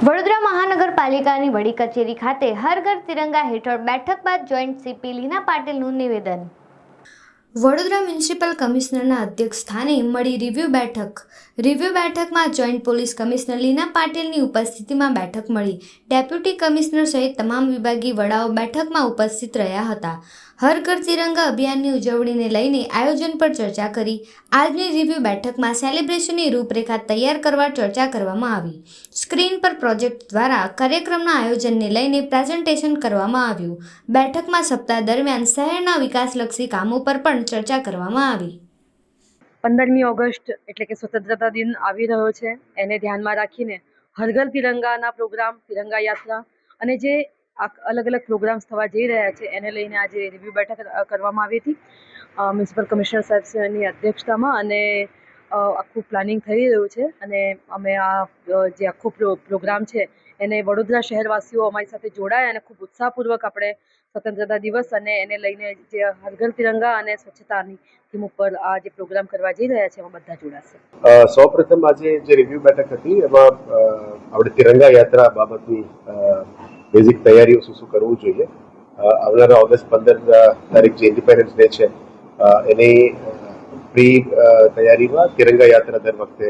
વડોદરા મહાનગરપાલિકાની વડી કચેરી ખાતે હર ઘર તિરંગા હેઠળ બેઠક બાદ જોઈન્ટ સીપી લીના પાટીલનું નિવેદન. વડોદરા મ્યુનિસિપલ કમિશનરના અધ્યક્ષ સ્થાને મળી રિવ્યુ બેઠકમાં જોઈન્ટ પોલીસ કમિશનર લીના પાટીલની ઉપસ્થિતિમાં બેઠક મળી. ડેપ્યુટી કમિશનર સહિત તમામ વિભાગીય વડાઓ બેઠકમાં ઉપસ્થિત રહ્યા હતા. હર ઘર તિરંગા અભિયાનની ઉજવણીને લઈને આયોજન પર ચર્ચા કરી. આજની રિવ્યુ બેઠકમાં સેલિબ્રેશનની રૂપરેખા તૈયાર કરવા ચર્ચા કરવામાં આવી. સ્ક્રીન પર પ્રોજેક્ટ દ્વારા કાર્યક્રમના આયોજનને લઈને પ્રેઝન્ટેશન કરવામાં આવ્યું. બેઠકમાં સપ્તાહ દરમિયાન શહેરના વિકાસલક્ષી કામો પર પણ ચર્ચા કરવામાં આવી. 15મી ઓગસ્ટ એટલે કે સ્વતંત્રતા દિન આવી રહ્યો છે, એને ધ્યાનમાં રાખીને હર ઘર તિરંગાના પ્રોગ્રામ, તિરંગા યાત્રા અને જે અલગ અલગ પ્રોગ્રામ્સ થવા જઈ રહ્યા છે એને લઈને આજે રિવ્યુ બેઠક કરવામાં આવી હતી મ્યુનિસિપલ કમિશનર સાહેબની અધ્યક્ષતામાં. અને આખું પ્લાનિંગ થઈ રહ્યું છે અને અમે આ જે આખો પ્રોગ્રામ છે એને વડોદરા શહેરવાસીઓ અમારી સાથે જોડાયા અને ખૂબ ઉત્સાહપૂર્વક આપણે સ્વતંત્રતા દિવસ અને એને લઈને જે હર ઘર તિરંગા અને સ્વચ્છતાની થીમ ઉપર આ જે પ્રોગ્રામ કરવા જઈ રહ્યા છે એમાં બધા જોડાશે. સૌપ્રથમ આજે જે રિવ્યુ બેઠક હતી એમાં આપણે તિરંગા યાત્રા બાબતની બેઝિક તૈયારીઓ શું કરવું જોઈએ. આવનારા ઓગસ્ટ 15 તારીખ જે ઇન્ડિપેન્ડન્સ ડે છે એની પ્રી તૈયારીમાં તિરંગા યાત્રા દર વખતે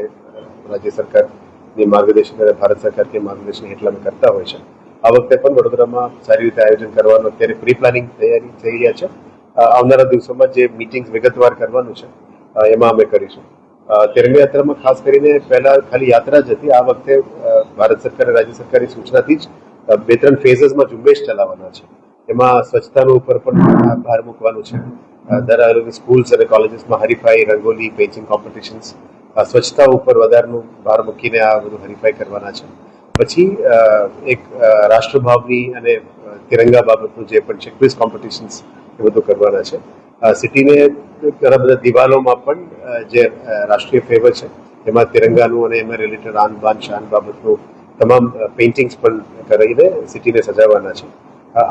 રાજ્ય સરકારની માર્ગદર્શન અને ભારત સરકારની માર્ગદર્શન હેઠળ અમે કરતા હોય છે. આ વખતે પણ વડોદરામાં સારી રીતે આયોજન કરવાનું અત્યારે પ્રી પ્લાનિંગ તૈયારી થઈ રહ્યા છે. આવનારા દિવસોમાં જે મિટિંગ્સ વિગતવાર કરવાનું છે એમાં અમે કરીશું. તિરંગા યાત્રામાં ખાસ કરીને પહેલા ખાલી યાત્રા જ હતી. આ વખતે ભારત સરકાર અને રાજ્ય સરકારની સૂચનાથી જ 2-3 ફેઝીસમાં ઝુંબેશ ચલાવવાના છે. એમાં સ્વચ્છતાનો ઉપર પણ ભાર મૂકવાનું છે. દર સ્કૂલ્સ અને કોલેજીસમાં હરીફાઈ, રંગોલી, પેઇન્ટિંગ કોમ્પિટિશન્સ, સ્વચ્છતા ઉપર વધારનું ભાર મૂકીને આ બધું હરીફાઈ કરવાના છે. પછી એક રાષ્ટ્રભાવની અને તિરંગા બાબતનું જે પણ છે ક્વિઝ કોમ્પિટિશન્સ એ બધું કરવાના છે. સિટીને ઘણા બધા દિવાલોમાં પણ જે રાષ્ટ્રીય ફ્લેવર છે એમાં તિરંગાનું અને એમાં રિલેટેડ આન બાન શાન બાબતનું તમામ પેઇન્ટિંગ્સ પણ કરીને સિટીને સજાવવાના છે.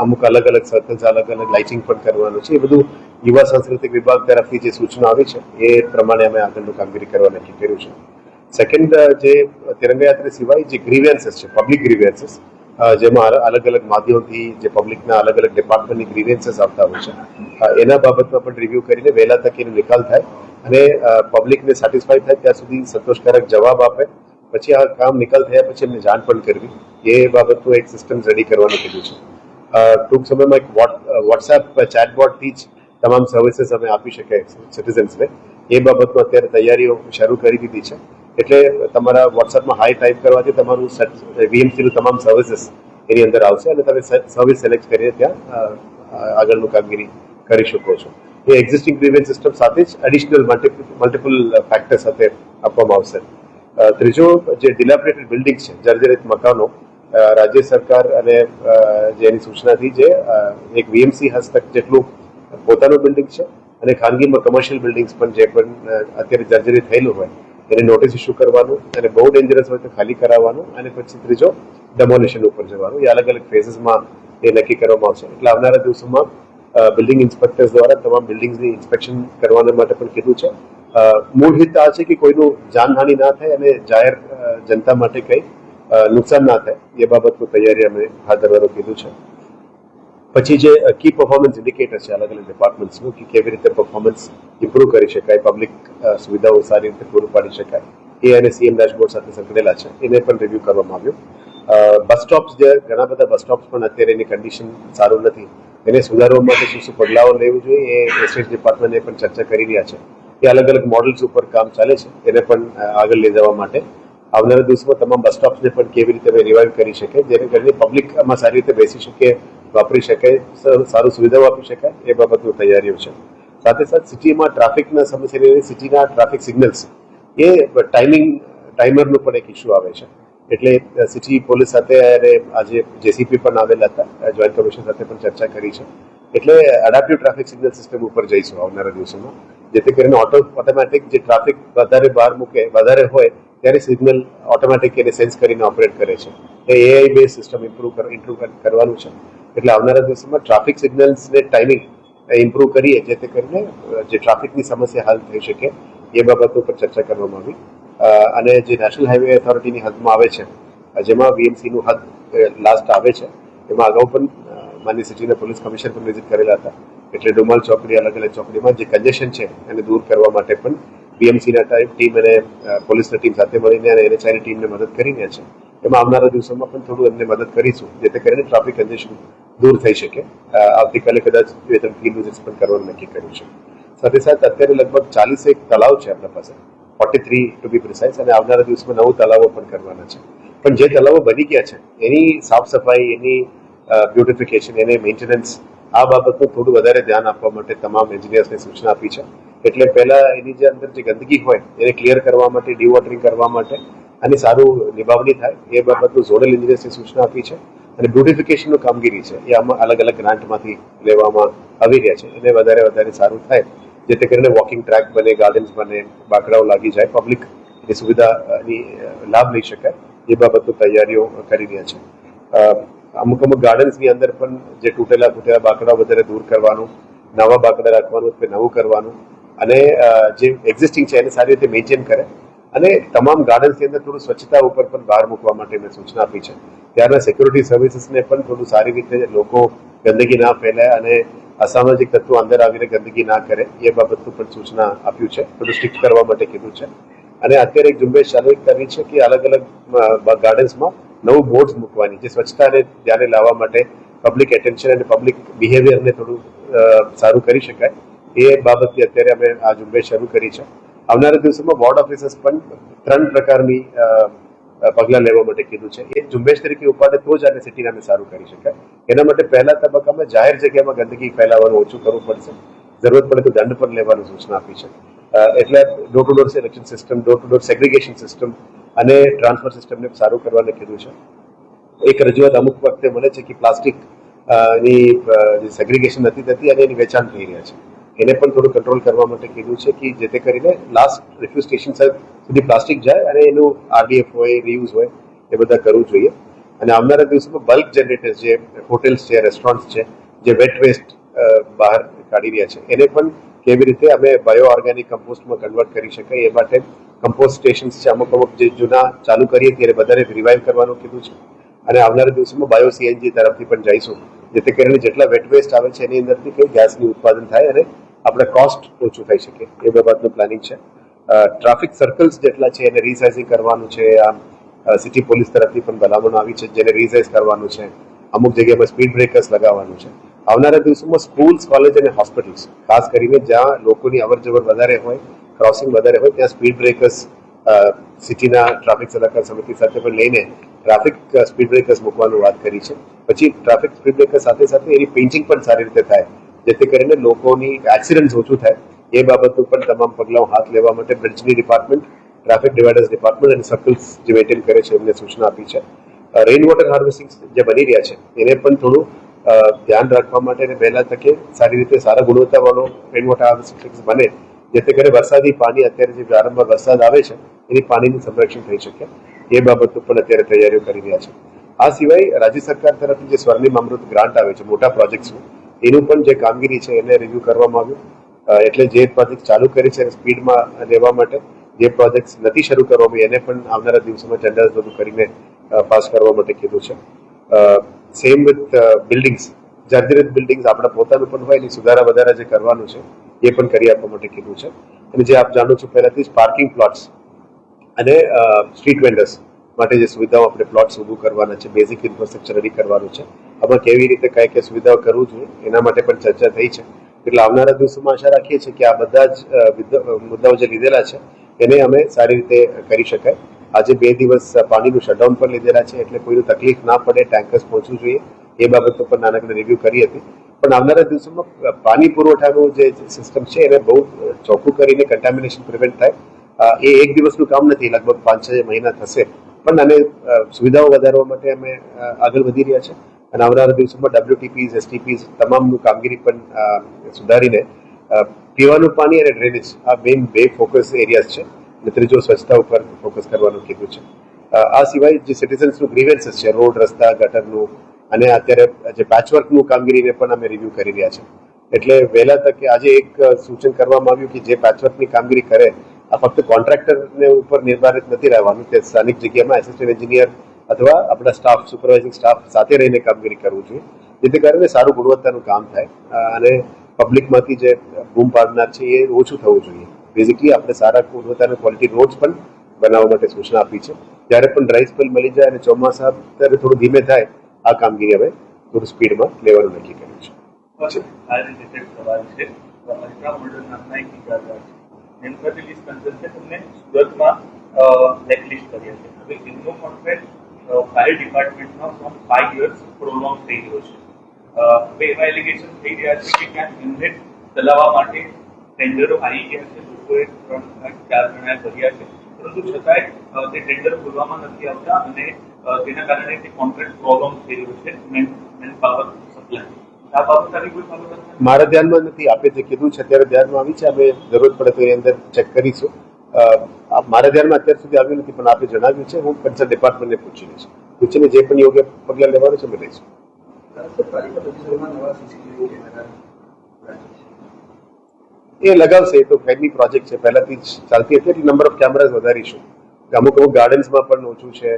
અમુક અલગ અલગ સર્કલ્સ, અલગ અલગ લાઇટિંગ પણ કરવાનું છે. એ બધું યુવા સાંસ્કૃતિક વિભાગ તરફથી જે સૂચના આવી છે એ પ્રમાણે અમે આગળનું કામગીરી કરવા નક્કી કર્યું છે. સેકન્ડ, જે તિરંગા યાત્રા સિવાય જે ગ્રીવેન્સીસ છે, પબ્લિક ગ્રીવેન્સીસ, જેમાં અલગ અલગ માધ્યમોથી જે પબ્લિકના અલગ અલગ ડિપાર્ટમેન્ટની ગ્રીવેન્સીસ આવતા હોય છે એના બાબતમાં પણ રિવ્યૂ કરીને વહેલા તકે એનો નિકાલ થાય અને પબ્લિકને સેટિસ્ફાઈ થાય ત્યાં સુધી સંતોષકારક જવાબ આપે. પછી આ કામ નિકાલ થયા પછી એમને જાણ પણ કરવી, એ બાબતનું એક સિસ્ટમ રેડી કરવાનું કીધું છે. ટૂંક સમયમાં એક વોટ્સએપ ચેટબોટથી જ તમામ સર્વિસીસ અમે આપી શકાય સિટીઝન્સને. એ બાબતમાં અત્યારે તૈયારીઓ શરૂ કરી દીધી છે. એટલે તમારા વોટ્સએપમાં હાઈ ટાઈપ કરવાથી તમારું વીએમસીનું તમામ સર્વિસીસ એની અંદર આવશે અને તમે સર્વિસ સિલેક્ટ કરીને ત્યાં આગળનું કામગીરી કરી શકો છો. એ એક્ઝિસ્ટિંગ ગ્રીવેન્સ સિસ્ટમ સાથે જ એડિશનલ મલ્ટિપલ ફેક્ટર સાથે આપવામાં આવશે. ત્રીજો, જે ડિલેબરેટેડ બિલ્ડિંગ્સ છે, જર્જરિત મકાનો, રાજ્ય સરકાર અને જે એની સૂચનાથી જે એક વીએમસી હસ્તક જેટલું પોતાનું બિલ્ડિંગ છે અને ખાનગીમાં કમર્શિયલ બિલ્ડિંગ્સ પણ જે પણ અત્યારે જર્જરિત થયેલું હોય એને નોટિસ ઇસ્યુ કરવાનું અને બહુ ડેન્જરસ હોય તો ખાલી કરાવવાનું અને પછી ત્રીજો ડેમોલિશન ઉપર જવાનું. એ અલગ અલગ ફેઝીસમાં એ નક્કી કરવામાં આવશે. એટલે આવનારા દિવસોમાં બિલ્ડિંગ ઇન્સ્પેક્ટર્સ દ્વારા તમામ બિલ્ડિંગ્સની ઇન્સ્પેક્શન કરવાના માટે પણ કીધું છે. મૂળ હિત આ છે કે કોઈનું જાનહાનિ ના થાય અને જાહેર જનતા માટે કંઈ નુકસાન ના થાય એ બાબતનું તૈયારી અમે હાથ ધરવાનું કીધું છે. પછી જે કી પરફોર્મન્સ ઇન્ડિકેટર છે અલગ અલગ ડિપાર્ટમેન્ટ્સનું, કે કેવી રીતે પરફોર્મન્સ ઇમ્પ્રૂવ કરી શકાય, પબ્લિક સુવિધાઓ સારી રીતે પૂરું પાડી શકાય, એ અને સીએમ ડેશબોર્ડ સાથે સંકળાયેલા છે, એને પણ રિવ્યૂ કરવામાં આવ્યું. બસ સ્ટોપ્સ, જે ઘણા બધા બસ સ્ટોપ્સ પણ અત્યારે એની કન્ડિશન સારું નથી, એને સુધારવા માટે શું બદલાવો લેવું જોઈએ એ એસએસ ડિપાર્ટમેન્ટે પણ ચર્ચા કરી રહ્યા છે. એ અલગ અલગ મોડલ્સ ઉપર કામ ચાલે છે, એને પણ આગળ લઈ જવા માટે આવનારા દિવસમાં તમામ બસ સ્ટોપ્સને પણ કેવી રીતે રિવાઇવ કરી શકે, જેને કરીને પબ્લિકમાં સારી રીતે બેસી શકે, વાપરી શકાય, સારું સુવિધાઓ આપી શકાય, એ બાબતની તૈયારીઓ છે. સાથે સાથે સિટીમાં ટ્રાફિકના સમસ્યાને સિટીના ટ્રાફિક સિગ્નલ્સ એ ટાઈમરનું પણ એક ઇસ્યુ આવે છે. એટલે સિટી પોલીસ સાથે અને આજે જેસીપી પણ આવેલા હતા, જોઈન્ટ કમિશનર સાથે પણ ચર્ચા કરી છે. એટલે એડાપ્ટિવ ટ્રાફિક સિગ્નલ સિસ્ટમ ઉપર જઈશું આવનારા દિવસોમાં, જેથી કરીને ઓટોમેટિક જે ટ્રાફિક વધારે હોય ત્યારે સિગ્નલ ઓટોમેટિક એને સેન્સ કરીને ઓપરેટ કરે છે. એ એઆઈ બેઝ સિસ્ટમ ઇમ્પ્રૂવ કરવાનું છે. એટલે આવનારા દિવસોમાં ટ્રાફિક સિગ્નલ્સને ટાઈમિંગ ઇમ્પ્રૂવ કરીએ જેથી કરીને જે ટ્રાફિકની સમસ્યા હલ થઈ શકે એ બાબતો પર ચર્ચા કરવામાં આવી. અને જે નેશનલ હાઈવે ઓથોરિટીની હદમાં આવે છે, જેમાં વીએમસીનું હદ લાસ્ટ આવે છે, એમાં અગાઉ પણ માનનીય સિટીના પોલીસ કમિશનર પણ વિઝિટ કરેલા હતા. એટલે ડુમાલ ચોકડી, અલગ અલગ ચોકડીમાં જે કન્જેશન છે એને દૂર કરવા માટે પણ બીએમસીના ટીમ અને પોલીસની ટીમ સાથે મળીને અને એનએચઆઈની ટીમને મદદ કરીને છે. એમાં આવનારા દિવસોમાં પણ થોડું એમને મદદ કરીશું, જેથી કરીને ટ્રાફિક કન્જેશન દૂર થઈ શકે. આવતીકાલે કદાચ 2-3 ફિલ્ડ વિઝિટ્સ પણ કરવાનું નક્કી કર્યું છે. સાથે સાથે અત્યારે લગભગ 41 તળાવ છે આપણા પાસે, 43 ટુ બી પ્રિસાઇઝ, અને આવનારા દિવસમાં 9 તળાવો પણ કરવાના છે. પણ જે તળાવો બની ગયા છે એની સાફ સફાઈ, એની બ્યુટિફિકેશન, એને મેન્ટેનન્સ, આ બાબતનું થોડું વધારે ધ્યાન આપવા માટે તમામ એન્જિનિયર્સને સૂચના આપી છે. એટલે પહેલા એની જે અંદર જે ગંદકી હોય એને ક્લિયર કરવા માટે, ડિવોટરિંગ કરવા માટે અને સારું નિભાવણી થાય એ બાબતનું ઝોનલ એન્જિનિયર્સને સૂચના આપી છે. અને બ્યુટિફિકેશનનું કામગીરી છે એ આમાં અલગ અલગ ગ્રાન્ટમાંથી લેવામાં આવી રહ્યા છે. એને વધારે સારું થાય, જેથી કરીને વોકિંગ ટ્રેક બને, ગાર્ડન્સ બને, બાકડાઓ લાગી જાય, પબ્લિક એ સુવિધાની લાભ લઈ શકાય એ બાબતની તૈયારીઓ કરી રહ્યા છે. અમુક ગાર્ડન્સની અંદર પણ જે તૂટેલા બાકડા વધારે દૂર કરવાનું, નવા બાકડા રાખવાનું, નવું કરવાનું, અને જે એક્ઝિસ્ટિંગ છે એને સારી રીતે મેન્ટેન કરે, અને તમામ ગાર્ડન્સની અંદર થોડું સ્વચ્છતા ઉપર પણ ભાર મૂકવા માટે મેં સૂચના આપી છે. ત્યારના સિક્યુરિટી સર્વિસીસને પણ થોડું સારી રીતે લોકો ગંદકી ના ફેલાય અને અસામાજિક તત્વો અંદર આવીને ગંદકી ના કરે એ બાબતનું પણ સૂચના આપ્યું છે. થોડું સ્ટ્રિક્ટ કરવા માટે કીધું છે. અને અત્યારે એક ઝુંબેશ ચાલુ કરી છે કે અલગ અલગ ગાર્ડન્સમાં નવું બોર્ડ્સ મૂકવાની, જે સ્વચ્છતાને ધ્યાને લાવવા માટે પબ્લિક એટેન્શન અને પબ્લિક બિહેવિયરને થોડું સારું કરી શકાય એ બાબતથી અત્યારે અમે આ ઝુંબેશ શરૂ કરી છે. આવનારા દિવસોમાં વોર્ડ ઓફિસર્સ પણ 3 પ્રકારની પગલાં લેવા માટે કીધું છે. એ ઝુંબેશ તરીકે ઉપાડે તો જ આને સિટીને અમે સારું કરી શકાય. એના માટે પહેલા તબક્કામાં જાહેર જગ્યામાં ગંદકી ફેલાવવાનું ઓછું કરવું પડશે. જરૂરત પડે તો દંડ પણ લેવાની સૂચના આપી છે. એટલે door to door selection system, door to door segregation system અને ટ્રાન્સફર સિસ્ટમને સારું કરવાનું કીધું છે. એક રજૂઆત અમુક વખતે મળે છે કે પ્લાસ્ટિક ની જે સેગ્રીગેશન નથી થતી અને એની વેચાણ થઈ રહ્યા છે. એને પણ થોડું કંટ્રોલ કરવા માટે કીધું છે કે જેથી કરીને લાસ્ટ રિફ્યુઝ સ્ટેશન સુધી પ્લાસ્ટિક જાય અને એનું આરડીએફ હોય, રીયુઝ હોય, એ બધા કરવું જોઈએ. અને આવનારા દિવસોમાં બલ્ક જનરેટર્સ, જે હોટેલ્સ છે, રેસ્ટોરન્ટ્સ છે, જે વેટ વેસ્ટ બહાર કાઢી રહ્યા છે, એને પણ કેવી રીતે અમે બાયો ઓર્ગેનિક કમ્પોસ્ટમાં કન્વર્ટ કરી શકાય એ માટે કમ્પોસ્ટ સ્ટેશન્સ છે, અમુક જે જૂના ચાલુ કરીએ ત્યારે વધારે રિવાઇવ કરવાનું કીધું છે. અને આવનારા દિવસોમાં બાયો સીએનજી તરફથી પણ જઈશું, જેથી કરીને જેટલા વેટ વેસ્ટ આવે છે એની અંદરથી કઈ ગેસની ઉત્પાદન થાય અને આપણે કોસ્ટ ઓછું થઈ શકે એ બાબતનું પ્લાનિંગ છે. ટ્રાફિક સર્કલ્સ જેટલા છે એને રીસાઇઝિંગ કરવાનું છે. સિટી પોલીસ તરફથી પણ ભલામણ આવી છે, જેને રીસાઇઝ કરવાનું છે. અમુક જગ્યામાં સ્પીડ બ્રેકર્સ લગાવવાનું છે. આવનારા દિવસોમાં સ્કૂલ્સ, કોલેજ અને હોસ્પિટલ્સ, ખાસ કરીને જ્યાં લોકોની અવરજવર વધારે હોય, ક્રોસિંગ વધારે હોય, ત્યાં સ્પીડ બ્રેકર્સ સિટીના ટ્રાફિક સલાહકાર સમિતિ સાથે પણ લઈને ટ્રાફિક સ્પીડ બ્રેકર્સ મૂકવાનું વાત કરી છે. પછી ટ્રાફિક સ્પીડ બ્રેકર સાથે સાથે એની પેઇન્ટિંગ પણ સારી રીતે થાય, જેથી કરીને લોકોની એક્સિડન્ટ ઓછું થાય એ બાબતનું પણ તમામ પગલાઓ હાથ લેવા માટે બ્રિજની ડિપાર્ટમેન્ટ, ટ્રાફિક ડિવાઇડર્સ ડિપાર્ટમેન્ટ અને સર્કલ્સ જે મેન્ટેન કરે છે એમને સૂચના આપી છે. રેઇન વોટર હાર્વેસ્ટિંગ જે બની રહ્યા છે એને પણ થોડું ધ્યાન રાખવા માટે અને વહેલા તકે સારી રીતે સારા ગુણવત્તાવાળો રેઇન વોટર હાર્વેસ્ટિંગ બને, જેથી કરીને વરસાદી પાણી, અત્યારે જે પ્રારંભમાં વરસાદ આવે છે એની પાણીનું સંરક્ષણ થઈ શકે એ બાબતનું પણ અત્યારે તૈયારીઓ કરી રહ્યા છે. આ સિવાય રાજ્ય સરકાર તરફથી જે સ્વર્ણિમ અમૃત ગ્રાન્ટ આવે છે મોટા પ્રોજેક્ટ્સનું, એનું પણ જે કામગીરી છે એને રિવ્યુ કરવામાં આવ્યું. એટલે જે પ્રોજેક્ટ ચાલુ કરી છે એને સ્પીડમાં લેવા માટે, જે પ્રોજેક્ટ નથી શરૂ કરવામાં એને પણ આવનારા દિવસોમાં ટેન્ડર્સ બધું કરીને પાસ કરવા માટે કીધું છે. સેમ વિથ બિલ્ડિંગ્સ, જર્જરિત બિલ્ડિંગ્સ આપણા પોતાનું પણ હોય એની સુધારા વધારા જે કરવાનું છે એ પણ કરી આપવા માટે કીધું છે. અને જે આપ જાણો છો પહેલાથી જ પાર્કિંગ પ્લોટ્સ અને સ્ટ્રીટ વેન્ડર્સ માટે જે સુવિધાઓ આપણે પ્લોટ્સ ઊભું કરવાના છે, બેઝિક ઇન્ફ્રાસ્ટ્રક્ચર રેડી કરવાનું છે. આમાં કેવી રીતે કઈ સુવિધાઓ કરવું જોઈએ એના માટે પણ ચર્ચા થઈ છે. એટલે આવનારા દિવસોમાં આશા રાખીએ છીએ કે આ બધા જ મુદ્દાઓ જે લીધેલા છે એને અમે સારી રીતે કરી શકાય. આજે 2 દિવસ પાણીનું શટડાઉન પણ લીધેલા છે, એટલે કોઈનું તકલીફ ના પડે, ટેન્કર્સ પહોંચવું જોઈએ એ બાબતો પર નાનકડી રિવ્યુ કરી હતી. પણ આવનારા દિવસોમાં પાણી પુરવઠાનું જે સિસ્ટમ છે એને બહુ ચોખ્ખું કરીને કન્ટામિનેશન પ્રિવેન્ટ થાય. એ એક દિવસનું કામ નથી, લગભગ 5-6 મહિના થશે. પણ આને સુવિધાઓ વધારવા માટે અમે આગળ વધી રહ્યા છે. અને આવનારા દિવસોમાં WTPs, STPs તમામનું કામગીરી પણ સુધારીને પીવાનું પાણી અને ડ્રેનેજ આ મેઇન 2 ફોકસ એરિયાઝ છે. અને ત્રીજો સ્વચ્છતા ઉપર ફોકસ કરવાનું કીધું છે. આ સિવાય જે સિટીઝન્સનું ગ્રીવન્સીસ છે, રોડ, રસ્તા, ગટરનું અને અત્યારે જે પેચવર્કનું કામગીરીને પણ અમે રિવ્યુ કરી રહ્યા છે. એટલે વહેલા તકે આજે એક સૂચન કરવામાં આવ્યું કે જે પેચવર્કની કામગીરી કરે આ ફક્ત કોન્ટ્રાક્ટરને ઉપર નિર્ધારિત નથી રહેવાનું કે સ્થાનિક જગ્યામાં એસિસ્ટન્ટ એન્જિનિયર અથવા આપણા સ્ટાફ સુપરવાઇઝિંગ સ્ટાફ સાથે રહીને કામગીરી કરવું જોઈએ, જેથી કરીને સારું ગુણવત્તાનું કામ થાય અને પબ્લિકમાંથી જે બૂમ પાડનાર છે એ ઓછું થવું જોઈએ. બેઝિકલી આપણે સારા ગુણવત્તાના ક્વોલિટી રોડ્સ પણ બનાવવા માટે સૂચના આપી છે. જ્યારે પણ ડ્રાય સ્પેલ મળી જાય અને ચોમાસા ત્યારે થોડું ધીમે થાય આ કામગીરી હવે થોડું સ્પીડમાં લેવાનું નક્કી કર્યું છે. ફાયર ડિપાર્ટમેન્ટમાં ફ્રોમ 5 years પ્રોલોંગ થઈ ગયો છે. હવે એવા એલિગેશન થઈ રહ્યા છે કે ક્યાંક યુનિટ ચલાવવા માટે ટેન્ડરો આવી ગયા છે, લોકોએ 3-4 ગણા ભર્યા છે, પરંતુ છતાંય તે ટેન્ડર ખોલવામાં નથી આવતા અને તેના કારણે તે કોન્ટ્રાક્ટ પ્રોલોંગ થઈ રહ્યો છે મેન પાવર સપ્લાય. આ બાબત આવી કોઈ બાબત મારા ધ્યાનમાં નથી. આપે જે કીધું છે અત્યારે ધ્યાનમાં આવી છે, અમે જરૂરત પડે તો એ અંદર ચેક કરીશું. મારા ધ્યાનમાં અત્યાર સુધી આવ્યું નથી, પણ આપે જણાવ્યું છે. હું કન્સર્ન ડિપાર્ટમેન્ટને પૂછીને જે પણ યોગ્ય પગલાં લેવાનું છે અમે લઈશું. એ લગાવશે, એ તો ફેમી પ્રોજેક્ટ છે, પહેલાથી જ ચાલતી હતી. એટલે નંબર ઓફ કેમેરાઝ વધારીશું. અમુક ગાર્ડન્સમાં પણ ઓછું છે,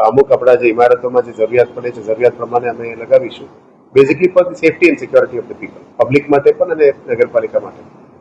અમુક આપણા જે ઇમારતોમાં જે જરૂરિયાત પડે છે જરૂરિયાત પ્રમાણે અમે લગાવીશું. Basically for the safety and security of the people, public માટે પણ અને નગરપાલિકા માટે.